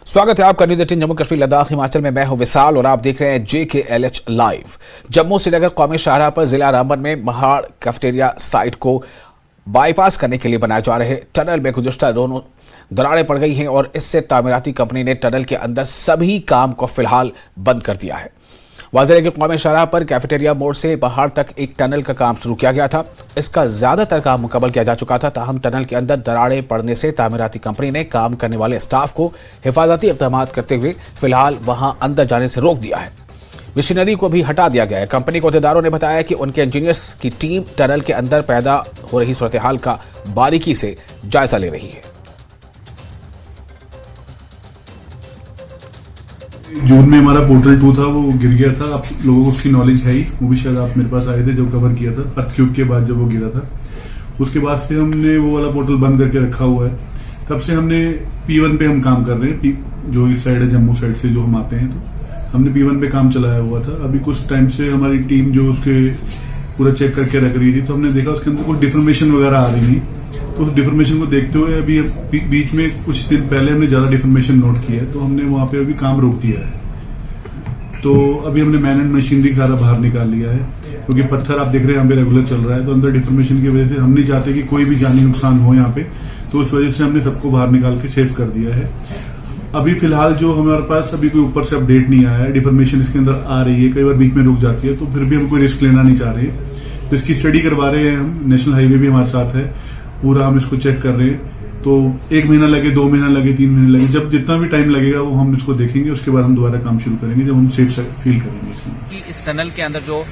स्वागत है आपका न्यूज़ 18 जम्मू कश्मीर लद्दाख हिमाचल में। मैं हूं विशाल और आप देख रहे हैं JKLH लाइव। जम्मू श्रीनगर कौमी शाहराह पर जिला रामबन में महाड़ कैफेटेरिया साइट को बाईपास करने के लिए बनाए जा रहे टनल में गुज़श्ता दोनों दरारें पड़ गई हैं और इससे तामीराती कंपनी ने टनल के अंदर सभी काम को फिलहाल बंद कर दिया है। वाज़ेह के कौमी शाहराह पर कैफेटेरिया मोड़ से पहाड़ तक एक टनल का काम शुरू किया गया था। इसका ज्यादातर काम मुकम्मल किया जा चुका था, ताहम टनल के अंदर दरारें पड़ने से तामीराती कंपनी ने काम करने वाले स्टाफ को हिफाजती इक़दाम करते हुए फिलहाल वहां अंदर जाने से रोक दिया है। मशीनरी को भी हटा दिया गया है। कंपनी के अहदेदारों ने बताया कि उनके इंजीनियर्स की टीम टनल के अंदर पैदा हो रही सूरत हाल का बारीकी से जायजा ले रही है। जून में हमारा पोर्टल 2 था, वो गिर गया था। आप लोगों को उसकी नॉलेज है ही, वो भी शायद आप मेरे पास आए थे जब कवर किया था अर्थक्वेक के बाद, जब वो गिरा था। उसके बाद से हमने वो वाला पोर्टल बंद करके रखा हुआ है। तब से हमने P1 पे हम काम कर रहे हैं, जो इस साइड है जम्मू साइड से जो हम आते हैं, तो हमने P1 पे काम चलाया हुआ था। अभी कुछ टाइम से हमारी टीम जो उसके पूरा चेक करके रख रही थी, तो हमने देखा उसके अंदर कुछ डिफॉर्मेशन वगैरह आ रही थी। तो उस डिफॉर्मेशन को देखते हुए अभी बीच में कुछ दिन पहले हमने ज्यादा डिफॉर्मेशन नोट किया है, तो हमने वहां पे अभी काम रोक दिया है। तो अभी हमने मैन एंड मशीनरी सारा बाहर निकाल लिया है, क्योंकि पत्थर आप देख रहे हैं यहाँ पे रेगुलर चल रहा है, तो अंदर डिफॉर्मेशन की वजह से हम नहीं चाहते कि कोई भी जानी नुकसान हो यहाँ पे, तो उस वजह से हमने सबको बाहर निकाल के सेफ कर दिया है। अभी फिलहाल जो हमारे पास अभी कोई ऊपर से अपडेट नहीं आया है, डिफॉर्मेशन इसके अंदर आ रही है, कई बार बीच में रुक जाती है, तो फिर भी हम कोई रिस्क लेना नहीं चाह रहे। तो इसकी स्टडी करवा रहे हैं हम, नेशनल हाईवे भी हमारे साथ है, पूरा हम इसको चेक कर रहे हैं। तो 1 महीना लगे, 2 महीना लगे, 3 महीने लगे, जब जितना भी टाइम लगेगा वो हम इसको देखेंगे। उसके बाद हम दोबारा काम शुरू करेंगे जब हम सेफ फील करेंगे इसमें। इस टनल के अंदर जो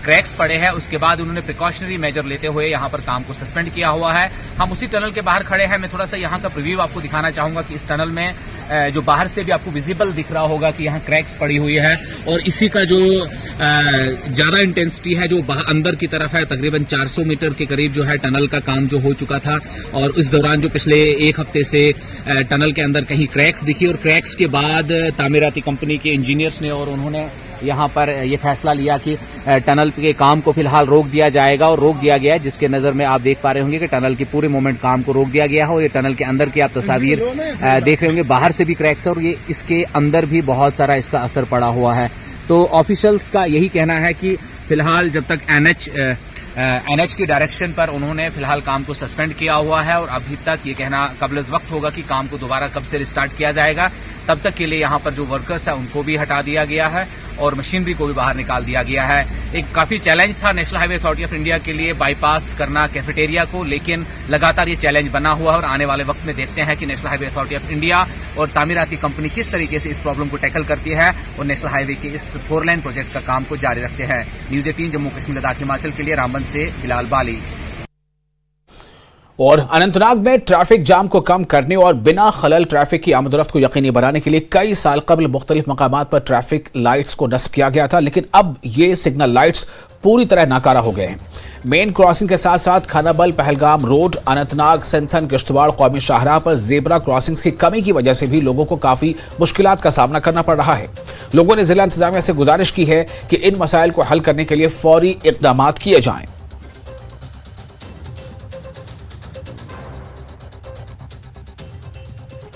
क्रैक्स पड़े हैं, उसके बाद उन्होंने प्रिकॉशनरी मेजर लेते हुए यहाँ पर काम को सस्पेंड किया हुआ है। हम उसी टनल के बाहर खड़े हैं। मैं थोड़ा सा यहाँ का प्रीव्यू आपको दिखाना चाहूंगा कि इस टनल में जो बाहर से भी आपको विजिबल दिख रहा होगा कि यहाँ क्रैक्स पड़ी हुई है, और इसी का जो ज्यादा इंटेंसिटी है जो अंदर की तरफ है, तकरीबन 400 मीटर के करीब जो है टनल का काम जो हो चुका था। और इस दौरान जो पिछले 1 हफ्ते से टनल के अंदर कहीं क्रैक्स दिखी, और क्रैक्स के बाद तामीराती कंपनी के इंजीनियर्स ने और उन्होंने यहाँ पर ये फैसला लिया कि टनल के काम को फिलहाल रोक दिया जाएगा, और रोक दिया गया है, जिसके नजर में आप देख पा रहे होंगे कि टनल की पूरे मोमेंट काम को रोक दिया गया है। और ये टनल के अंदर की आप तस्वीर देख रहे होंगे, बाहर से भी क्रैक्स है और ये इसके अंदर भी बहुत सारा इसका असर पड़ा हुआ है। तो ऑफिशियल्स का यही कहना है कि फिलहाल जब तक NH की डायरेक्शन पर उन्होंने फिलहाल काम को सस्पेंड किया हुआ है, और अभी तक ये कहना कबल वक्त होगा कि काम को दोबारा कब से रिस्टार्ट किया जाएगा। तब तक के लिए यहाँ पर जो वर्कर्स है उनको भी हटा दिया गया है और मशीनरी को भी बाहर निकाल दिया गया है। एक काफी चैलेंज था national highway authority of India के लिए बाईपास करना कैफेटेरिया को, लेकिन लगातार ये चैलेंज बना हुआ है, और आने वाले वक्त में देखते हैं कि national highway authority of India और तामीराती कंपनी किस तरीके से इस प्रॉब्लम को टैकल करती है और नेशनल हाईवे के इस 4 लेन प्रोजेक्ट का काम को जारी रखते हैं। न्यूज़ 18 जम्मू कश्मीर लद्दाख हिमाचल के लिए रामबन से बिलाल बाली। और अनंतनाग में ट्रैफिक जाम को कम करने और बिना खलल ट्रैफिक की आमदरफ्त को यकीनी बनाने के लिए कई साल कबल मुख्तलिफ मकामात पर ट्रैफिक लाइट्स को नस्ब किया गया था, लेकिन अब ये सिग्नल लाइट्स पूरी तरह नाकारा हो गए हैं। मेन क्रॉसिंग के साथ साथ खानाबल पहलगाम रोड, अनंतनाग सिंथन किश्तवाड़ कौमी शाहराह पर जेबरा क्रॉसिंग्स की कमी की वजह से भी लोगों को काफी मुश्किलात का सामना करना पड़ रहा है। लोगों ने जिला इंतजामिया से गुजारिश की है कि इन मसाइल को हल करने के लिए फौरी इकदाम किए जाएं।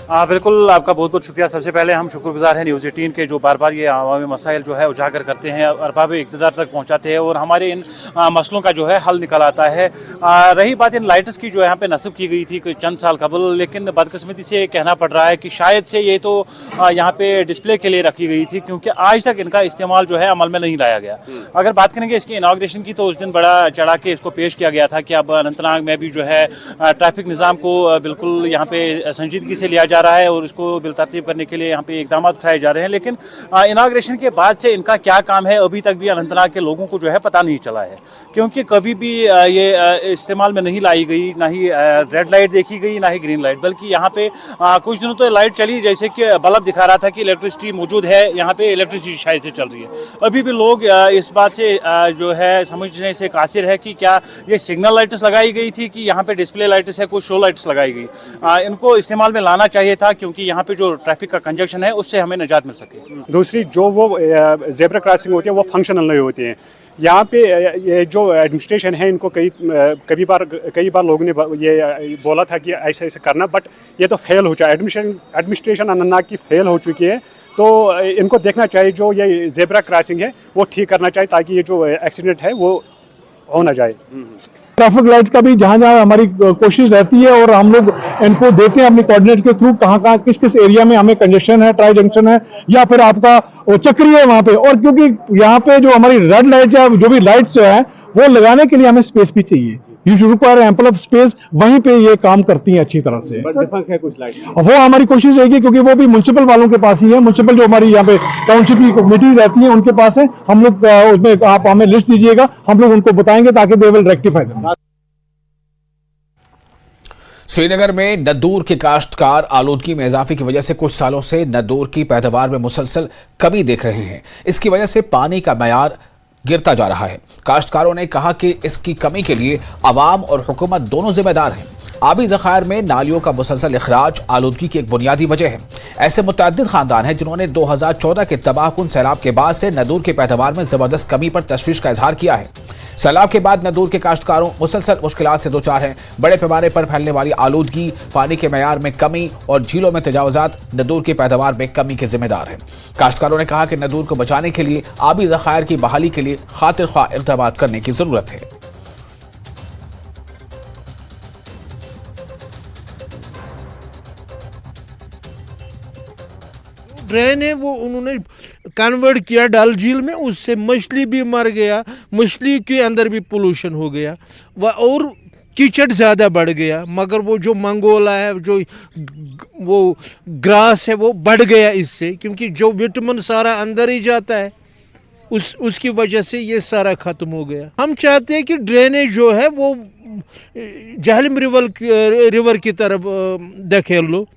बिल्कुल, आपका बहुत बहुत शुक्रिया। सबसे पहले हम शुक्रगुजार हैं न्यूज़ 18 के, जो बार बार ये आवामी मसाइल जो है उजागर करते हैं, अरबाब इक़्तिदार तक पहुंचाते हैं और हमारे इन मसलों का जो है हल निकल आता है। रही बात इन लाइट्स की जो यहाँ पे नस्ब की गई थी कुछ चंद साल कबल, लेकिन बदकिस्मती से कहना पड़ रहा है कि शायद से ये तो यहाँ पे डिस्प्ले के लिए रखी गई थी, क्योंकि आज तक इनका इस्तेमाल जो है अमल में नहीं लाया गया। अगर बात करेंगे इसकी इनाग्रेशन की, तो उस दिन बड़ा चढ़ा के इसको पेश किया गया था कि अब अनंतनाग में भी जो है ट्रैफिक निज़ाम को बिल्कुल यहाँ पे संजीदगी से लिया जा रहा है और इसको बिलतरतीब करने के लिए यहाँ पे इकदाम उठाए जा रहे हैं। लेकिन इनाग्रेशन के बाद से इनका क्या काम है अभी तक भी अनंतनाग के लोगों को जो है पता नहीं चला है, क्योंकि कभी भी ये इस्तेमाल में नहीं लाई गई, ना ही रेड लाइट देखी गई, ना ही ग्रीन लाइट, बल्कि यहाँ पे कुछ दिनों तो लाइट चली, जैसे कि बल्ब दिखा रहा था कि इलेक्ट्रिसिटी मौजूद है, यहाँ पे इलेक्ट्रिसिटी शायद से चल रही है। अभी भी लोग इस बात से जो है समझने से कासिर है कि क्या ये सिग्नल लाइट्स लगाई गई थी कि यहाँ पे डिस्प्ले लाइट्स है, कुछ शो लाइट्स लगाई गई। इनको इस्तेमाल में लाना चाहिए था, क्योंकि यहाँ पे जो ट्रैफिक का कंजक्शन है उससे हमें निजात मिल सके। दूसरी जो वो जेब्रा क्रॉसिंग होती है वो फंक्शनल नहीं होती है। यहाँ पे ये जो एडमिनिस्ट्रेशन है इनको कई बार लोगों ने ये बोला था कि ऐसे ऐसे करना, बट ये तो फेल हो चुका है। एडमिनिस्ट्रेशन अनंतनाग की फेल हो चुकी है। तो इनको देखना चाहिए जो ये जेब्रा क्रॉसिंग है वो ठीक करना चाहिए ताकि ये जो एक्सीडेंट है वो हो ना जाए। ट्रैफिक लाइट्स का भी जहां जहां हमारी कोशिश रहती है और हम लोग इनको देते हैं अपनी कोऑर्डिनेट के थ्रू कहां कहां किस किस एरिया में हमें कंजेशन है, ट्राई जंक्शन है या फिर आपका चक्री है वहां पे। और क्योंकि यहाँ पे जो हमारी रेड लाइट्स या जो भी लाइट्स जो है वो लगाने के लिए हमें स्पेस भी चाहिए। You should require ample of space, वहीं पे ये काम करती हैं अच्छी तरह से। है कुछ लाइट वो हमारी कोशिश रहेगी क्योंकि वो भी म्युनिसिपल वालों के पास ही है। म्युनिसिपल जो हमारी यहाँ पे टाउनशिप की कमेटी रहती है उनके पास है। हम लोग उसमें आप हमें लिस्ट दीजिएगा, हम लोग उनको बताएंगे ताकि they will rectify them. Srinagar में नद्दूर के काश्तकार आलूदगी में इजाफे की वजह से कुछ सालों से नद्दूर की पैदावार में मुसलसल कमी देख रहे हैं। इसकी वजह से पानी का मयार गिरता जा रहा है। काश्तकारों ने कहा कि इसकी कमी के लिए अवाम और हुकूमत दोनों जिम्मेदार हैं। आबी ज़खायर में नालियों का मुसलसल इखराज आलूदगी की एक बुनियादी वजह है। ऐसे मुतअद्दिद खानदान हैं जिन्होंने 2014 के तबाहकुन सैलाब के बाद से नद्दूर की पैदावार में जबरदस्त कमी पर तशवीश का इजहार किया है। सैलाब के बाद नद्दूर के काश्तकारों मुसलसल मुश्किलात से दो चार हैं। बड़े पैमाने पर फैलने वाली आलूदगी, पानी के मयार में कमी और झीलों में तजावुजात नद्दूर की पैदावार में कमी के जिम्मेदार हैं। काश्तकारों ने कहा कि नद्दूर को बचाने के लिए आबी ज़खायर की बहाली के लिए खातिर ख्वाह इक़दाम करने की जरूरत है। ड्रेन है वो उन्होंने कन्वर्ट किया डल झील में, उससे मछली भी मर गया, मछली के अंदर भी पोल्यूशन हो गया और कीचड़ ज़्यादा बढ़ गया। मगर वो जो मंगोला है, जो वो ग्रास है वो बढ़ गया इससे, क्योंकि जो विटामिन सारा अंदर ही जाता है उसकी वजह से ये सारा ख़त्म हो गया। हम चाहते हैं कि ड्रेनेज जो है वो जहलम रिवर की तरफ धकेल लो,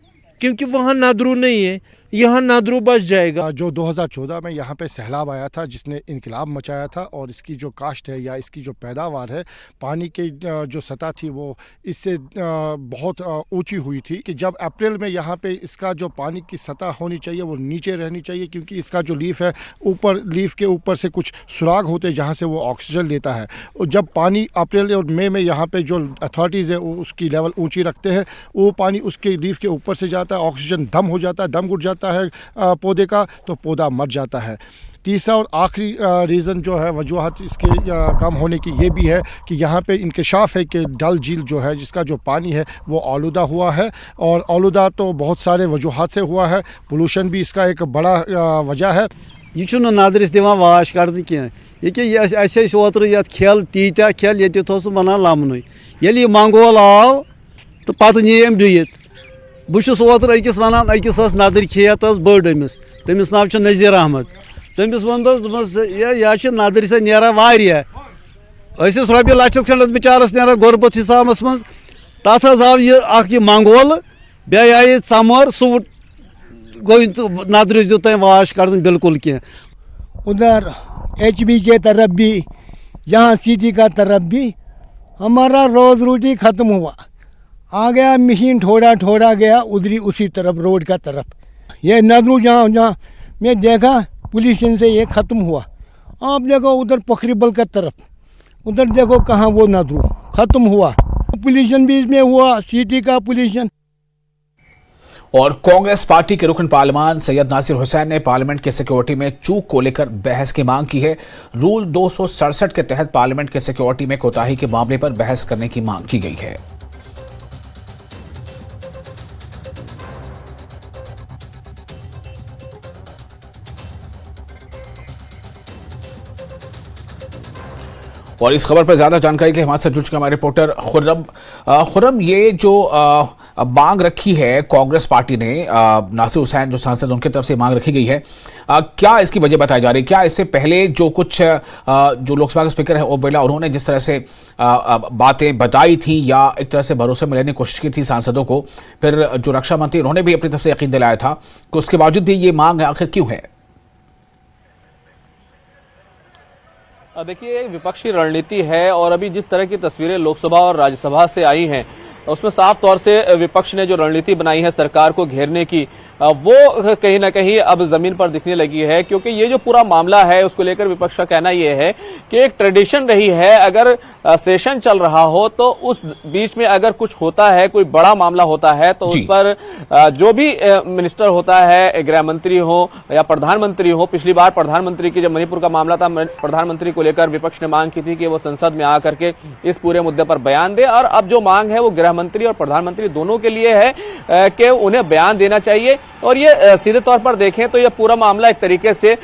क्योंकि वहाँ नादरू नहीं है, यहाँ नादरू बच जाएगा। जो 2014 में यहाँ पे सैलाब आया था जिसने इनकलाब मचाया था और इसकी जो काश्त है या इसकी जो पैदावार है, पानी की जो सतह थी वो इससे बहुत ऊंची हुई थी कि जब अप्रैल में यहाँ पे इसका जो पानी की सतह होनी चाहिए वो नीचे रहनी चाहिए, क्योंकि इसका जो लीफ है ऊपर, लीफ के ऊपर से कुछ सुराग होते हैं जहाँ से वो ऑक्सीजन लेता है। और जब पानी अप्रैल और मई में यहाँ पे जो अथॉरिटीज़ है वो उसकी लेवल ऊँची रखते हैं, वो पानी उसके लीफ के ऊपर से जाता है, ऑक्सीजन दम हो जाता है, दम घुट जाता है पौधे का, तो पौधा मर जाता है। तीसरा और आखिरी रीज़न जो है, वजूहत इसके कम होने की ये भी है कि यहाँ पे इंकशाफ है कि डल झील जो है जिसका जो पानी है वो आलूदा हुआ है, और आलूदा तो बहुत सारे वजूहत से हुआ है, पोल्यूशन भी इसका एक बड़ा वजह है। यह नादरिस दिवान वाश कर ये ओतर ये खेल तीत्या खेल ये बनान लमन ये मंगोल आव तो पत नी डुत बहुत ओतर अकिस वन अकिस नदर खेत बड़ अमिस तमिस नाव नज़ीर अहमद तमिस वन यह नदर से नेरा वारिया रोपये लक्षस खंडस बिचारस नेरा गुरबत हिसाबस मज तथ आव यह मंगोल बे आये समर सह गो नदर दित वाश कर बिल्कुल कह। उधर HB के तरफ भी, यहाँ सिटी का तरफ भी हमारा रोज़ रोटी ख़त्म हुआ। आ गया मशीन थोड़ा गया उधरी उसी तरफ रोड का तरफ, ये नदरू जहाँ मैं देखा पोल्यूशन से ये ख़त्म हुआ। आप देखो उधर पोखरीबल का तरफ, उधर देखो कहाँ वो नदरू ख़त्म हुआ। पोल्यूशन भी इसमें हुआ, सिटी का पोल्यूशन। और कांग्रेस पार्टी के रुकन पार्लियामान सैयद नासिर हुसैन ने पार्लियामेंट की सिक्योरिटी में चूक को लेकर बहस की मांग की है। रूल 267 के तहत पार्लियामेंट की सिक्योरिटी में कोताही के मामले पर बहस करने की मांग की गई है। और इस खबर पर ज्यादा जानकारी के लिए हमारे साथ जुड़ चुके हमारे रिपोर्टर खुर्रम, ये जो मांग रखी है कांग्रेस पार्टी ने, नासिर हुसैन जो सांसद उनकी तरफ से मांग रखी गई है, क्या इसकी वजह बताई जा रही है? क्या इससे पहले जो कुछ जो लोकसभा के स्पीकर है ओम बिरला उन्होंने जिस तरह से बातें बताई थी या एक तरह से भरोसे में लेने की कोशिश की थी सांसदों को, फिर जो रक्षा मंत्री उन्होंने भी अपनी तरफ से यकीन दिलाया था, कि उसके बावजूद भी ये मांग आखिर क्यों है? देखिए, विपक्षी रणनीति है और अभी जिस तरह की तस्वीरें लोकसभा और राज्यसभा से आई हैं, उसमें साफ तौर से विपक्ष ने जो रणनीति बनाई है सरकार को घेरने की, वो कहीं ना कहीं अब जमीन पर दिखने लगी है। क्योंकि ये जो पूरा मामला है उसको लेकर विपक्ष का कहना ये है कि एक ट्रेडिशन रही है, अगर सेशन चल रहा हो तो उस बीच में अगर कुछ होता है, कोई बड़ा मामला होता है तो उस पर जो भी मिनिस्टर होता है, गृह मंत्री हो या प्रधानमंत्री हो, पिछली बार प्रधानमंत्री की जब मणिपुर का मामला था, प्रधानमंत्री को लेकर विपक्ष ने मांग की थी कि वो संसद में आकर के इस पूरे मुद्दे पर बयान दे, और अब जो मांग है वो गृह मंत्री और प्रधानमंत्री दोनों के लिए है कि उन्हें बयान देना चाहिए। और ये सीधे तौर पर देखें तो ये पूरा मामला एक तरीके से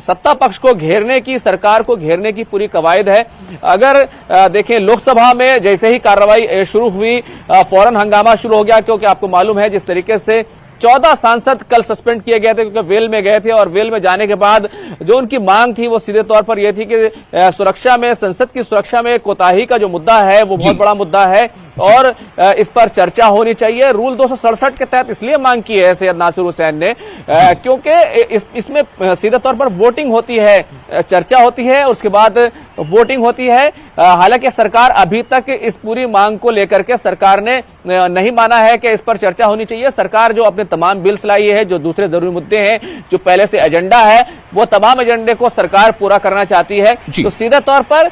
सत्ता पक्ष को घेरने की, सरकार को घेरने की पूरी कवायद है। अगर देखें लोकसभा में जैसे ही कार्रवाई शुरू हुई, फौरन हंगामा शुरू हो गया, क्योंकि आपको मालूम है जिस तरीके से 14 सांसद कल सस्पेंड किए गए थे क्योंकि वेल में गए थे, और वेल में जाने के बाद जो उनकी मांग थी वो सीधे तौर पर यह थी कि सुरक्षा में, संसद की सुरक्षा में कोताही का जो मुद्दा है वो बहुत बड़ा मुद्दा है और इस पर चर्चा होनी चाहिए। रूल 267 के तहत इसलिए मांग की है सैयद नासिर हुसैन ने क्योंकि इसमें सीधे तौर पर वोटिंग होती है, चर्चा होती है, उसके बाद वोटिंग होती है। हालांकि सरकार अभी तक इस पूरी मांग को लेकर के सरकार ने नहीं माना है कि इस पर चर्चा होनी चाहिए। सरकार जो अपने तमाम बिल्स लाई है, जो दूसरे जरूरी मुद्दे हैं, जो पहले से एजेंडा है, वो तमाम एजेंडे को सरकार पूरा करना चाहती है। तो सीधे तौर पर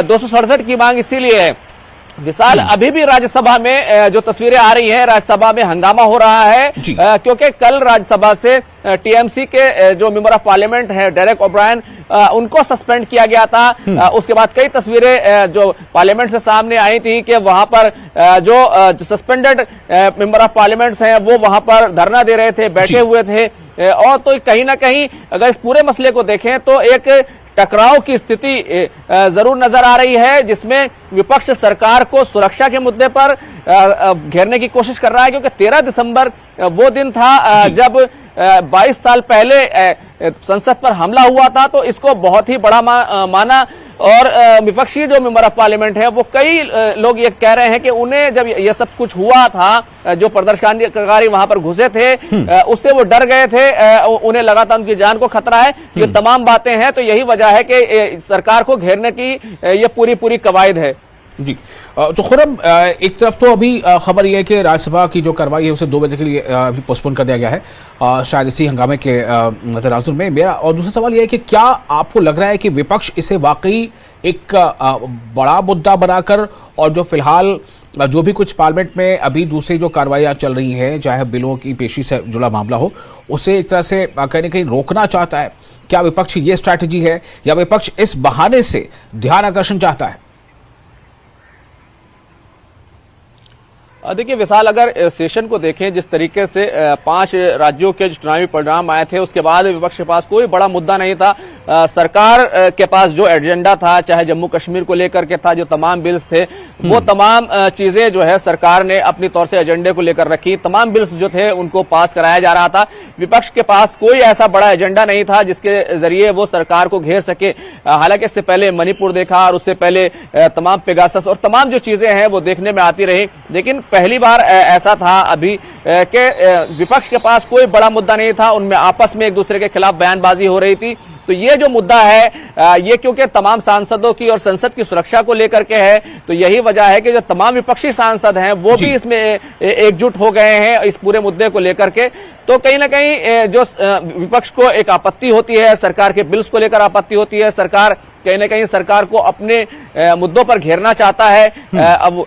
267 की मांग इसीलिए है। विशाल, अभी भी राज्यसभा में जो तस्वीरें आ रही हैं, राज्यसभा में हंगामा हो रहा है क्योंकि कल राज्यसभा से टीएमसी के जो मेंबर ऑफ पार्लियामेंट हैं डेरेक ओब्रायन, उनको सस्पेंड किया गया था। उसके बाद कई तस्वीरें जो पार्लियामेंट से सामने आई थी कि वहां पर जो सस्पेंडेड मेंबर ऑफ पार्लियामेंट्स हैं वो वहां पर धरना दे रहे थे, बैठे हुए थे। और तो कहीं ना कहीं अगर इस पूरे मसले को देखें तो एक टकराव की स्थिति जरूर नजर आ रही है, जिसमें विपक्ष सरकार को सुरक्षा के मुद्दे पर घेरने की कोशिश कर रहा है। क्योंकि 13 दिसंबर वो दिन था जब 22 साल पहले संसद पर हमला हुआ था, तो इसको बहुत ही बड़ा माना। और विपक्षी जो मेंबर ऑफ पार्लियामेंट है वो कई लोग ये कह रहे हैं कि उन्हें जब ये सब कुछ हुआ था, जो प्रदर्शनकारी वहां पर घुसे थे, उससे वो डर गए थे, उन्हें लगा था उनकी जान को खतरा है। ये तमाम बातें हैं, तो यही वजह है कि सरकार को घेरने की ये पूरी कवायद है। जी, तो खुरम, एक तरफ तो अभी खबर यह है कि राज्यसभा की जो कार्रवाई है उसे 2 बजे के लिए अभी पोस्टपोन कर दिया गया है, शायद इसी हंगामे के तनाजुर में। मेरा और दूसरा सवाल यह है कि क्या आपको लग रहा है कि विपक्ष इसे वाकई एक बड़ा मुद्दा बनाकर, और जो फिलहाल जो भी कुछ पार्लियामेंट में अभी दूसरी जो कार्रवाइयाँ चल रही हैं, चाहे बिलों की पेशी से जुड़ा मामला हो, उसे एक तरह से कहीं ना कहीं रोकना चाहता है? क्या विपक्ष ये स्ट्रैटेजी है, या विपक्ष इस बहाने से ध्यान आकर्षण चाहता है? देखिए विशाल, अगर सेशन को देखें जिस तरीके से 5 राज्यों के जो चुनावी परिणाम आए थे, उसके बाद विपक्ष के पास कोई बड़ा मुद्दा नहीं था। सरकार के पास जो एजेंडा था, चाहे जम्मू कश्मीर को लेकर के था, जो तमाम बिल्स थे, वो तमाम चीजें जो है सरकार ने अपनी तौर से एजेंडे को लेकर रखी। तमाम बिल्स जो थे उनको पास कराया जा रहा था। विपक्ष के पास कोई ऐसा बड़ा एजेंडा नहीं था जिसके जरिए वो सरकार को घेर सके। हालांकि इससे पहले मणिपुर देखा, और उससे पहले तमाम पेगासस और तमाम जो चीजें हैं वो देखने में आती रही, लेकिन पहली बार ऐसा था अभी कि विपक्ष के पास कोई बड़ा मुद्दा नहीं था। उनमें आपस में एक दूसरे के खिलाफ बयानबाजी हो रही थी। तो ये जो मुद्दा है ये क्योंकि तमाम सांसदों की और संसद की सुरक्षा को लेकर के है, तो यही वजह है कि जो तमाम विपक्षी सांसद हैं वो भी इसमें एकजुट हो गए हैं इस पूरे मुद्दे को लेकर के। तो कहीं ना कहीं जो विपक्ष को एक आपत्ति होती है, सरकार के बिल्स को लेकर आपत्ति होती है, सरकार कहीं ना कहीं सरकार को अपने मुद्दों पर घेरना चाहता है। अब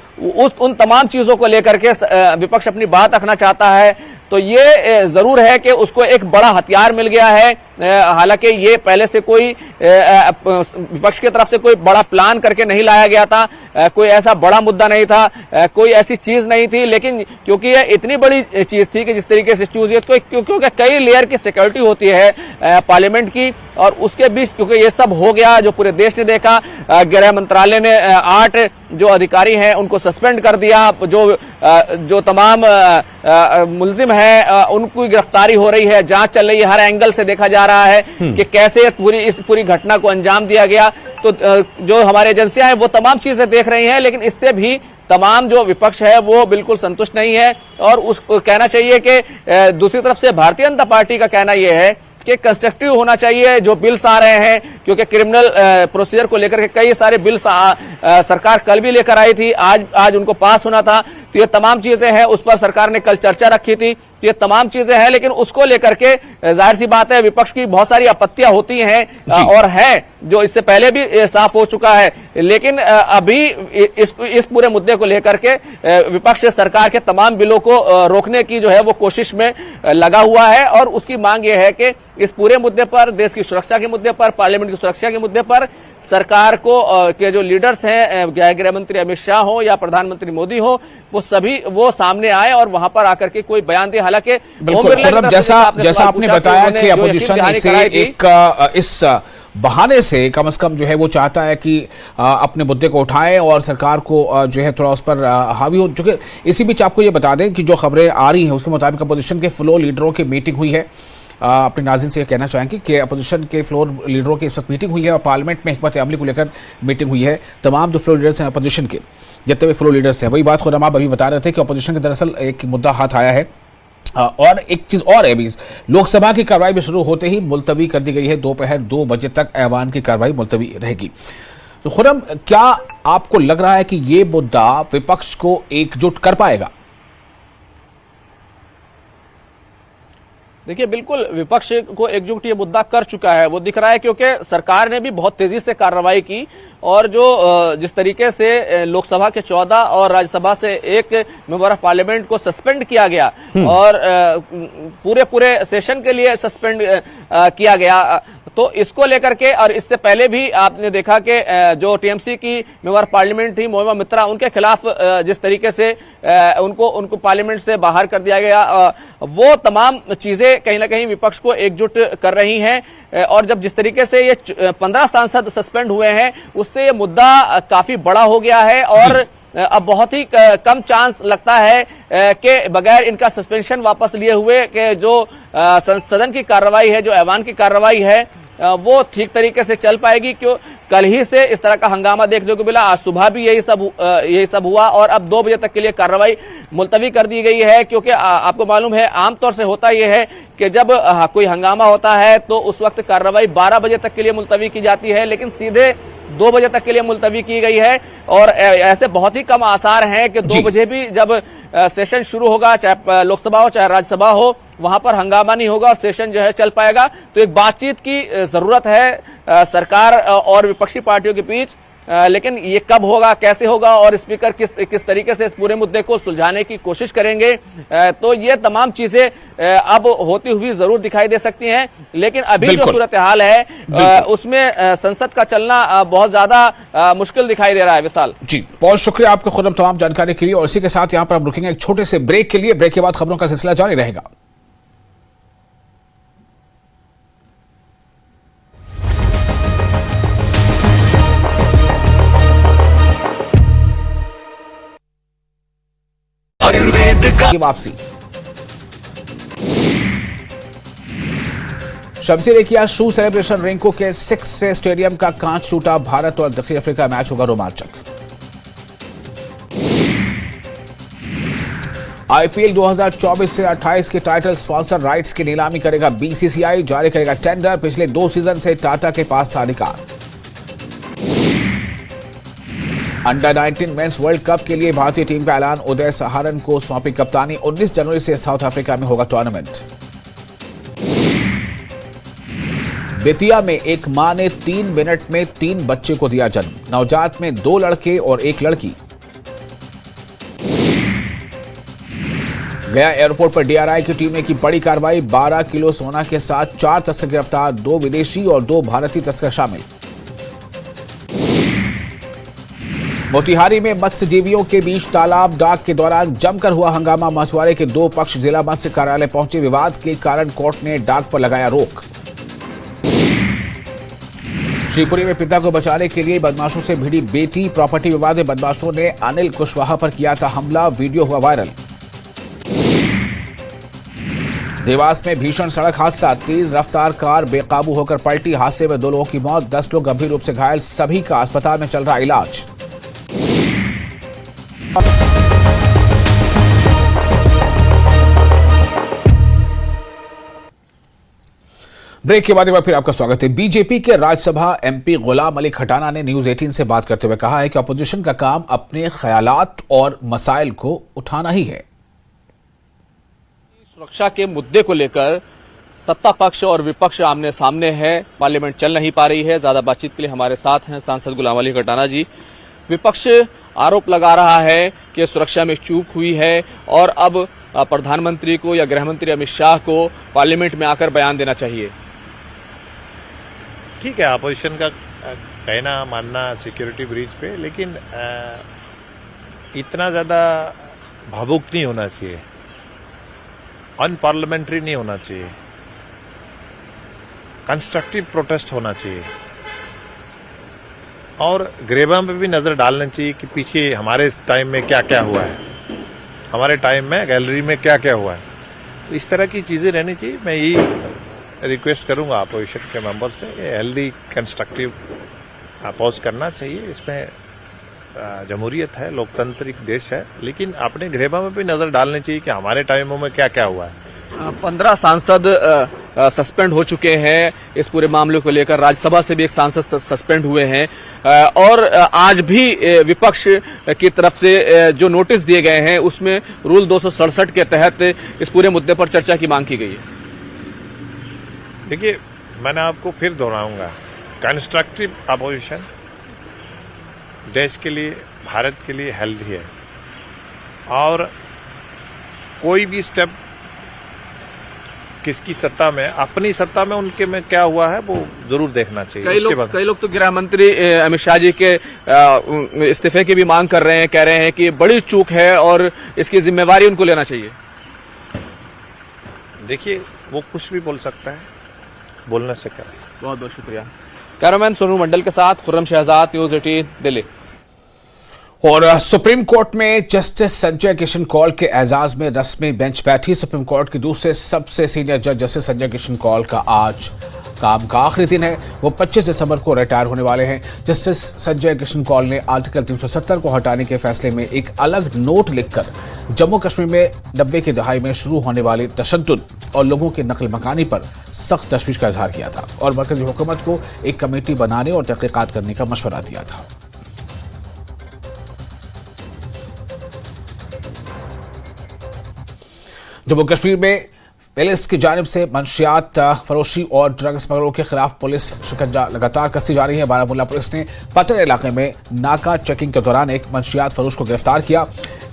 उन तमाम चीजों को लेकर के विपक्ष अपनी बात रखना चाहता है। तो ये जरूर है कि उसको एक बड़ा हथियार मिल गया है। हालांकि ये पहले से कोई विपक्ष की तरफ से कोई बड़ा प्लान करके नहीं लाया गया था, कोई ऐसा बड़ा मुद्दा नहीं था, कोई ऐसी चीज नहीं थी, लेकिन क्योंकि ये इतनी बड़ी चीज थी कि जिस तरीके से चूज क्योंकि कई लेयर की सिक्योरिटी होती है पार्लियामेंट की, और उसके बीच क्योंकि ये सब हो गया, जो पूरे देश ने देखा, गृह मंत्रालय ने 8 जो अधिकारी हैं उनको सस्पेंड कर दिया, जो तमाम मुलजिम है उनकी गिरफ्तारी हो रही है, जांच चल रही है, हर एंगल से देखा जा रहा है कि कैसे इस पूरी घटना को अंजाम दिया गया। तो जो हमारे एजेंसियां हैं वो तमाम चीजें देख रही हैं, लेकिन इससे भी तमाम जो विपक्ष है वो बिल्कुल संतुष्ट नहीं है। और उसको कहना चाहिए कि दूसरी तरफ से भारतीय जनता पार्टी का कहना यह है कि कंस्ट्रक्टिव होना चाहिए जो बिल्स आ रहे हैं, क्योंकि क्रिमिनल प्रोसीजर को लेकर के कई सारे बिल्स सरकार कल भी लेकर आई थी, आज उनको पास होना था। तो ये तमाम चीजें हैं, उस पर सरकार ने कल चर्चा रखी थी। तो ये तमाम चीजें हैं, लेकिन उसको लेकर के जाहिर सी बात है विपक्ष की बहुत सारी आपत्तियां होती हैं और है जो इससे पहले भी साफ हो चुका है। लेकिन अभी इस पूरे मुद्दे को लेकर के विपक्ष सरकार के तमाम बिलों को रोकने की जो है वो कोशिश में लगा हुआ है और उसकी मांग ये है कि इस पूरे मुद्दे पर, देश की सुरक्षा के मुद्दे पर, पार्लियामेंट की सुरक्षा के मुद्दे पर सरकार को के जो लीडर्स हैं, गृह मंत्री अमित शाह हो या प्रधानमंत्री मोदी हो, वो सभी वो सामने आए और वहां पर आकर के कोई बयान दे। हालांकि जैसा आपने बताया कि अपोजिशन इसे एक इस बहाने से कम से कम जो है वो चाहता है कि अपने मुद्दे को उठाएं और सरकार को जो है थोड़ा उस पर हावी हो चुके। इसी बीच आपको ये बता दें कि जो खबरें आ रही हैं उसके मुताबिक अपोजिशन के फ्लोर लीडरों की मीटिंग हुई है। अपने नाज़रीन से यह कहना चाहेंगे कि अपोजिशन के फ्लोर लीडरों की इस वक्त मीटिंग हुई है और पार्लियामेंट में हिकमत अमली को लेकर मीटिंग हुई है। तमाम जो फ्लोर लीडर्स हैं अपोजिशन के, जितने भी फ्लोर लीडर्स हैं, वही बात खुद हम आप अभी बता रहे थे कि अपोजिशन के दरअसल एक मुद्दा हाथ आया है। और एक चीज और है, अभी लोकसभा की कार्रवाई भी शुरू होते ही मुलतवी कर दी गई है। दोपहर 2 बजे तक ऐवान की कार्रवाई मुलतवी रहेगी। तो खुरम, क्या आपको लग रहा है कि ये मुद्दा विपक्ष को एकजुट कर पाएगा? देखिए, बिल्कुल विपक्ष को एकजुट ये मुद्दा कर चुका है, वो दिख रहा है, क्योंकि सरकार ने भी बहुत तेजी से कार्रवाई की और जो जिस तरीके से लोकसभा के 14 और राज्यसभा से 1 मेंबर ऑफ पार्लियामेंट को सस्पेंड किया गया और पूरे सेशन के लिए सस्पेंड किया गया, तो इसको लेकर के, और इससे पहले भी आपने देखा कि जो टीएमसी की मेंबर पार्लियामेंट थी मोहिमा मित्रा, उनके खिलाफ जिस तरीके से उनको पार्लियामेंट से बाहर कर दिया गया, वो तमाम चीजें कहीं ना कहीं विपक्ष को एकजुट कर रही हैं। और जब जिस तरीके से ये 15 सांसद सस्पेंड हुए हैं, उससे ये मुद्दा काफी बड़ा हो गया है और अब बहुत ही कम चांस लगता है कि बगैर इनका सस्पेंशन वापस लिए हुए कि जो सदन की कार्रवाई है, जो ऐवान की कार्रवाई है, वो ठीक तरीके से चल पाएगी। क्यों कल ही से इस तरह का हंगामा देखने को मिला, आज सुबह भी यही सब हुआ और अब 2 बजे तक के लिए कार्रवाई मुलतवी कर दी गई है। क्योंकि आपको मालूम है, आमतौर से होता यह है कि जब कोई हंगामा होता है तो उस वक्त कार्रवाई 12 बजे तक के लिए मुलतवी की जाती है, लेकिन सीधे 2 बजे तक के लिए मुलतवी की गई है। और ऐसे बहुत ही कम आसार हैं कि 2 बजे भी जब सेशन शुरू होगा, चाहे लोकसभा हो चाहे राज्यसभा हो, वहां पर हंगामा नहीं होगा और सेशन जो है चल पाएगा। तो एक बातचीत की जरूरत है सरकार और विपक्षी पार्टियों के बीच, लेकिन ये कब होगा, कैसे होगा और स्पीकर किस तरीके से इस पूरे मुद्दे को सुलझाने की कोशिश करेंगे, तो ये तमाम चीजें अब होती हुई जरूर दिखाई दे सकती हैं। लेकिन अभी जो सूरत हाल है उसमें संसद का चलना बहुत ज्यादा मुश्किल दिखाई दे रहा है। विशाल जी, बहुत शुक्रिया आपका खुद तमाम जानकारी के लिए। और इसी के साथ यहाँ पर हम रुकेंगे एक छोटे से ब्रेक के लिए। ब्रेक के बाद खबरों का सिलसिला जारी रहेगा। की वापसी। शमसी ने किया शू सेलिब्रेशन। रिंकू के 6 से स्टेडियम का कांच टूटा। भारत और दक्षिण अफ्रीका मैच होगा रोमांचक। आईपीएल 2024 से 28 के टाइटल स्पॉन्सर राइट्स की नीलामी करेगा बीसीसीआई। जारी करेगा टेंडर। पिछले 2 सीजन से टाटा के पास था अधिकार। अंडर 19 मेंस वर्ल्ड कप के लिए भारतीय टीम का ऐलान। उदय सहारन को सौंपी कप्तानी। 19 जनवरी से साउथ अफ्रीका में होगा टूर्नामेंट। बेतिया में एक मां ने 3 मिनट में 3 बच्चे को दिया जन्म। नवजात में 2 लड़के और 1 लड़की। गया एयरपोर्ट पर डीआरआई की टीम ने की बड़ी कार्रवाई। 12 किलो सोना के साथ 4 तस्कर गिरफ्तार। 2 विदेशी और 2 भारतीय तस्कर शामिल। मोतिहारी में मत्स्यजीवियों के बीच तालाब डाक के दौरान जमकर हुआ हंगामा। मछुआरे के 2 पक्ष जिला मत्स्य कार्यालय पहुंचे। विवाद के कारण कोर्ट ने डाक पर लगाया रोक। शिवपुरी में पिता को बचाने के लिए बदमाशों से भिड़ी बेटी। प्रॉपर्टी विवाद में बदमाशों ने अनिल कुशवाहा पर किया था हमला। वीडियो हुआ वायरल। देवास में भीषण सड़क हादसा। तेज रफ्तार कार बेकाबू होकर पलटी। हादसे में 2 लोगों की मौत। 10 लोग गंभीर रूप से घायल। सभी का अस्पताल में चल रहा इलाज। ब्रेक के बाद एक बार फिर आपका स्वागत है। बीजेपी के राज्यसभा एमपी गुलाम अली खटाना ने न्यूज 18 से बात करते हुए कहा है कि अपोजिशन का काम अपने ख्यालात और मसाइल को उठाना ही है। सुरक्षा के मुद्दे को लेकर सत्ता पक्ष और विपक्ष आमने सामने है, पार्लियामेंट चल नहीं पा रही है। ज्यादा बातचीत के लिए हमारे साथ हैं सांसद गुलाम अली खटाना जी। विपक्ष आरोप लगा रहा है कि सुरक्षा में चूक हुई है और अब प्रधानमंत्री को या गृह मंत्री अमित शाह को पार्लियामेंट में आकर बयान देना चाहिए। ठीक है, अपोजिशन का कहना मानना सिक्योरिटी ब्रीच पे, लेकिन इतना ज़्यादा भावुक नहीं होना चाहिए, अनपार्लियामेंट्री नहीं होना चाहिए, कंस्ट्रक्टिव प्रोटेस्ट होना चाहिए और ग्रेवा में भी नज़र डालना चाहिए कि पीछे हमारे टाइम में क्या क्या हुआ है, हमारे टाइम में गैलरी में क्या क्या हुआ है। तो इस तरह की चीज़ें रहनी चाहिए। मैं यही रिक्वेस्ट करूंगा अपोजिशन के मेंबर से कि हेल्दी कंस्ट्रक्टिव अपोज करना चाहिए। इसमें जमहूरियत है, लोकतांत्रिक देश है, लेकिन अपने गृहसभा में भी नजर डालनी चाहिए कि हमारे टाइमों में क्या क्या हुआ है। 15 सांसद सस्पेंड हो चुके हैं इस पूरे मामले को लेकर। राज्यसभा से भी एक सांसद सस्पेंड हुए हैं और आज भी विपक्ष की तरफ से जो नोटिस दिए गए हैं उसमें रूल 267 के तहत इस पूरे मुद्दे पर चर्चा की मांग की गई है। देखिए, मैंने आपको फिर दोहराऊंगा, कंस्ट्रक्टिव अपोजिशन देश के लिए, भारत के लिए हेल्दी है और कोई भी स्टेप किसकी सत्ता में, अपनी सत्ता में उनके में क्या हुआ है वो जरूर देखना चाहिए। कई लोग तो गृह मंत्री अमित शाह जी के इस्तीफे की भी मांग कर रहे हैं, कह रहे हैं कि बड़ी चूक है और इसकी जिम्मेवारी उनको लेना चाहिए। देखिए, वो कुछ भी बोल सकता है, बोलने से क्या। बहुत बहुत शुक्रिया। कैमरामैन सोनू मंडल के साथ खुर्रम शहजाद, न्यूज 18 दिल्ली। और सुप्रीम कोर्ट में जस्टिस संजय किशन कौल के एजाज में रस्मी बेंच बैठी। सुप्रीम कोर्ट के दूसरे सबसे सीनियर जज जस्टिस संजय किशन कौल का आज काम का आखिरी दिन है। वो 25 दिसंबर को रिटायर होने वाले हैं। जस्टिस संजय किशन कौल ने आर्टिकल 370 को हटाने के फैसले में एक अलग नोट लिखकर जम्मू कश्मीर में 90 की दहाई में शुरू होने वाली तशद्दुद और लोगों की नकल मकानी पर सख्त तशवीश का इजहार किया था और मरकजी हुकूमत को एक कमेटी बनाने और तहकीकात करने का मशवरा दिया था। जम्मू कश्मीर में पुलिस की जानिब से मंशियात फरोशी और ड्रग स्मगलरों के खिलाफ पुलिस शिकंजा लगातार कसती जा रही है। बारामूला पुलिस ने पटन इलाके में नाका चेकिंग के दौरान एक मंशियात फरोश को गिरफ्तार किया।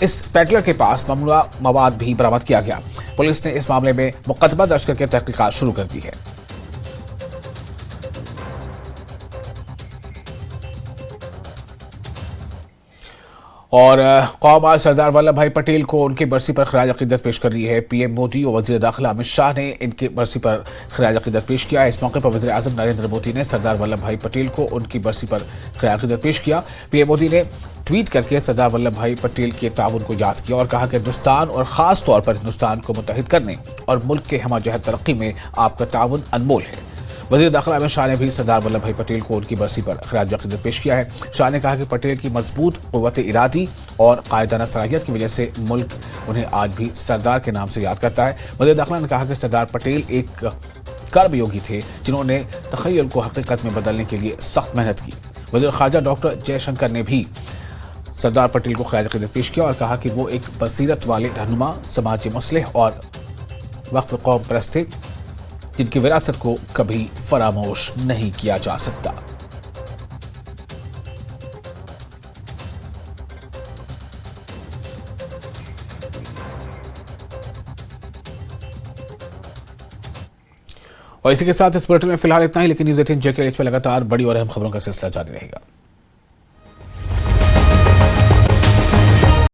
इस पेडलर के पास ममनुआ मवाद भी बरामद किया गया। पुलिस ने इस मामले में मुकदमा दर्ज करके तहकीकात शुरू कर दी है। और कौम आज सरदार वल्लभ भाई पटेल को उनकी बरसी पर खराज अकीदत पेश कर रही है। पीएम मोदी और वजीर दाखिला अमित शाह ने इनकी बरसी पर खराज अकीदत पेश किया। इस मौके पर वजीर आजम नरेंद्र मोदी ने सरदार वल्लभ भाई पटेल को उनकी बरसी पर खराज अकीदत पेश किया। पीएम मोदी ने ट्वीट करके सरदार वल्लभ भाई पटेल के ताउन को याद किया और कहा कि हिंदुस्तान और खास तौर पर हिंदुस्तान को मुत्तहिद करने और मुल्क के हमाजहत तरक्की में आपका ताउन अनमोल है। वजीर दाखिला अमित शाह ने भी सरदार वल्लभ भाई पटेल को उनकी बरसी पर खराज अकीदत पेश किया है। शाह ने कहा कि पटेल की मजबूत कुव्वत इरादी और कायदाना सलाहियत की वजह से मुल्क उन्हें आज भी सरदार के नाम से याद करता है। वजीर दाखिला ने कहा कि सरदार पटेल एक कर्मयोगी थे जिन्होंने तखय्युल को हकीकत में बदलने के लिए सख्त मेहनत की। वजीर खारजा डॉक्टर जयशंकर ने भी सरदार पटेल को खराज अकीदत पेश किया और कहा कि वो एक बसीरत वाले रहनुमा, समाजी मुस्लिह और वक्फ कौम परस्त थे जिनकी विरासत को कभी फरामोश नहीं किया जा सकता। और इसी के साथ इस बुलेटिन में फिलहाल इतना ही, लेकिन न्यूज़ 18 JKLH पे लगातार बड़ी और अहम खबरों का सिलसिला जारी रहेगा।